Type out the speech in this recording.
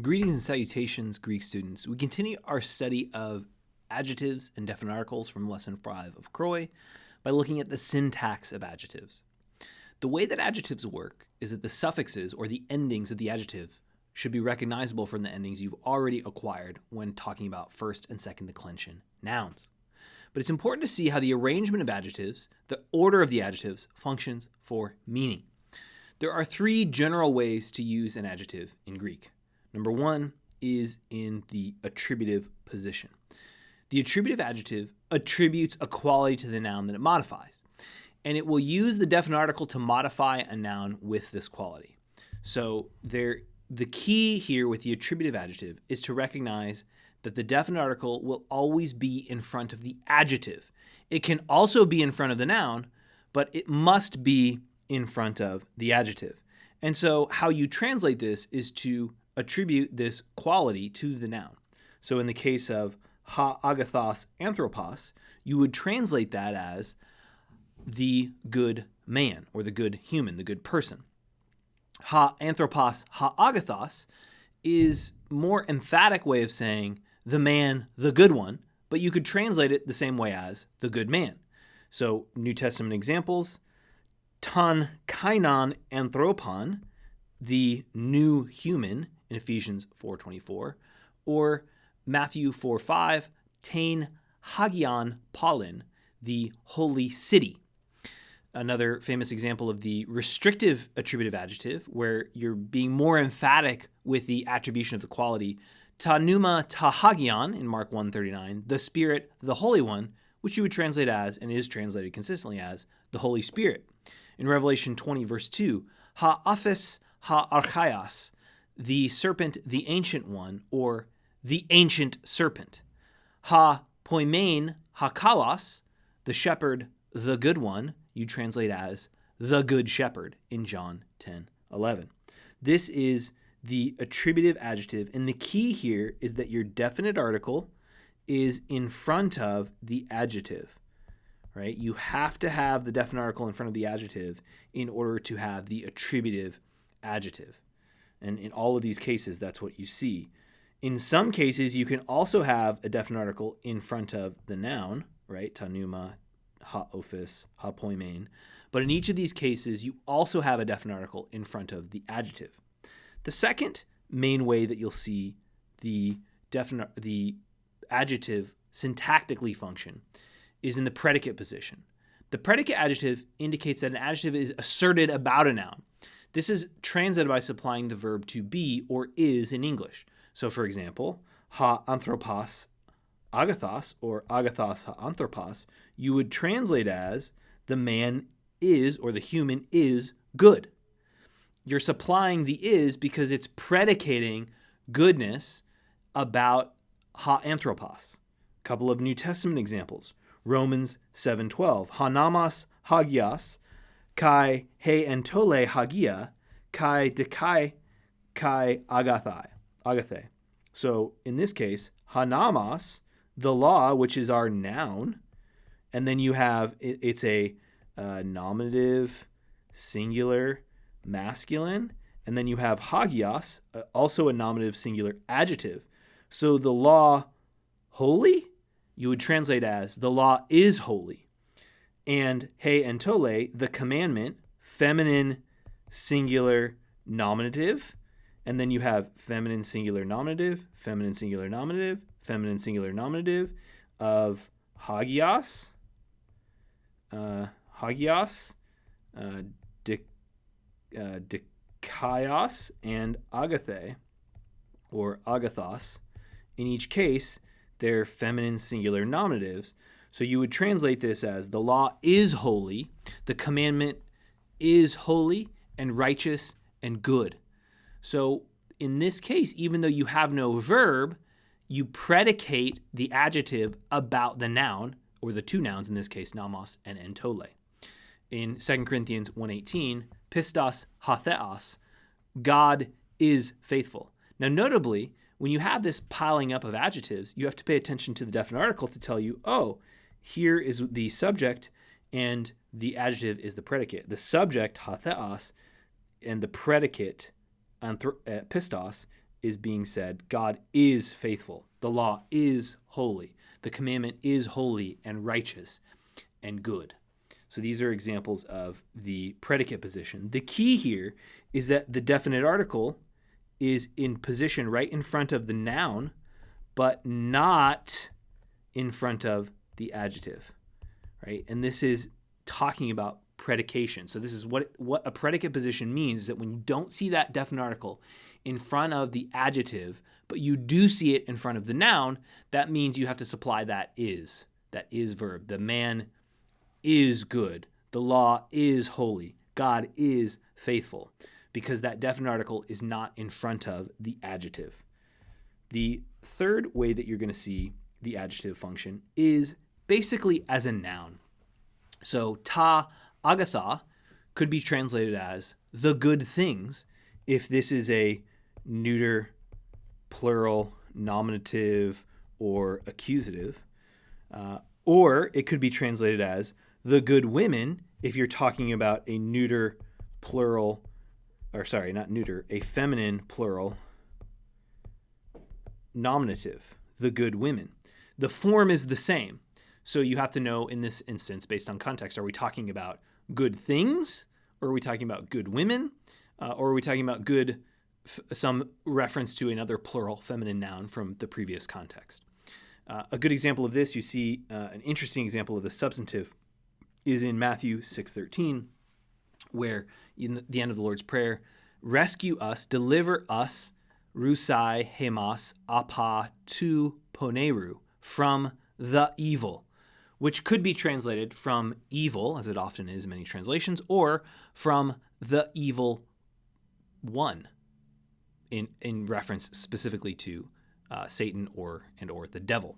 Greetings and salutations, Greek students. We continue our study of adjectives and definite articles from Lesson 5 of Croy by looking at the syntax of adjectives. The way that adjectives work is that the suffixes or the endings of the adjective should be recognizable from the endings you've already acquired when talking about first and second declension nouns. But it's important to see how the arrangement of adjectives, the order of the adjectives, functions for meaning. There are three general ways to use an adjective in Greek. Number one is in the attributive position. The attributive adjective attributes a quality to the noun that it modifies, and it will use the definite article to modify a noun with this quality. So the key here with the attributive adjective is to recognize that the definite article will always be in front of the adjective. It can also be in front of the noun, but it must be in front of the adjective. And so how you translate this is to attribute this quality to the noun. So in the case of ha agathos anthropos, you would translate that as the good man or the good human, the good person. Ha anthropos ha agathos is more emphatic way of saying the man, the good one, but you could translate it the same way as the good man. So New Testament examples, ton kainon anthropon, the new human, in Ephesians 4:24, or Matthew 4:5, tain hagion polin, the holy city. Another famous example of the restrictive attributive adjective, where you're being more emphatic with the attribution of the quality, ta pneuma ta hagion in Mark 1:39, the Spirit, the Holy One, which you would translate as, and is translated consistently as, the Holy Spirit. In Revelation 20, verse 2, ha aphis ha archaios, the serpent, the ancient one, or the ancient serpent. Ha poimen ha kalos, the shepherd, the good one, you translate as the good shepherd in John 10:11. This is the attributive adjective, and the key here is that your definite article is in front of the adjective, right? You have to have the definite article in front of the adjective in order to have the attributive adjective. And in all of these cases, that's what you see. In some cases, you can also have a definite article in front of the noun, right? Ta pneuma, ha ophis, ha poimen. But in each of these cases, you also have a definite article in front of the adjective. The second main way that you'll see the adjective syntactically function is in the predicate position. The predicate adjective indicates that an adjective is asserted about a noun. This is translated by supplying the verb to be or is in English. So for example, ha anthropos agathos or agathos ha anthropos, you would translate as the man is or the human is good. You're supplying the is because it's predicating goodness about ha anthropos. A couple of New Testament examples. Romans 7:12, hanamos hagias, kai he entole hagia, kai dekai kai agathe. So in this case, hanamos, the law, which is our noun, and then you have, it's a nominative, singular, masculine, and then you have hagios, also a nominative, singular, adjective. So the law, holy, you would translate as the law is holy. And he entole, the commandment, feminine, singular, nominative, and then you have feminine, singular, nominative, feminine, singular, nominative, feminine, singular, nominative of hagios, dikaios, and agathe, or agathos. In each case, they're feminine, singular, nominatives. So you would translate this as the law is holy, the commandment is holy and righteous and good. So in this case, even though you have no verb, you predicate the adjective about the noun, or the two nouns in this case, namos and entole. In 2 Corinthians 1:18, pistos ha theos, God is faithful. Now notably, when you have this piling up of adjectives, you have to pay attention to the definite article to tell you, oh, here is the subject and the adjective is the predicate. The subject, ha theos, and the predicate, pistos, is being said, God is faithful. The law is holy. The commandment is holy and righteous and good. So these are examples of the predicate position. The key here is that the definite article is in position right in front of the noun, but not in front of the adjective, right? And this is talking about predication. So this is what a predicate position means, is that when you don't see that definite article in front of the adjective, but you do see it in front of the noun, that means you have to supply that is verb. The man is good. The law is holy. God is faithful, because that definite article is not in front of the adjective. The third way that you're going to see the adjective function is basically as a noun. So ta agatha could be translated as the good things if this is a neuter, plural, nominative, or accusative. Or it could be translated as the good women if you're talking about a neuter, plural, or sorry, not neuter, a feminine, plural, nominative, the good women. The form is the same. So you have to know in this instance, based on context, are we talking about good things, or are we talking about good women, or are we talking about good, some reference to another plural feminine noun from the previous context? A good example of this, you see an interesting example of the substantive is in Matthew 6:13, where in the end of the Lord's Prayer, rescue us, deliver us, rusai hemas apa tu poneru, from the evil, which could be translated from evil, as it often is in many translations, or from the evil one, in reference specifically to Satan or the devil.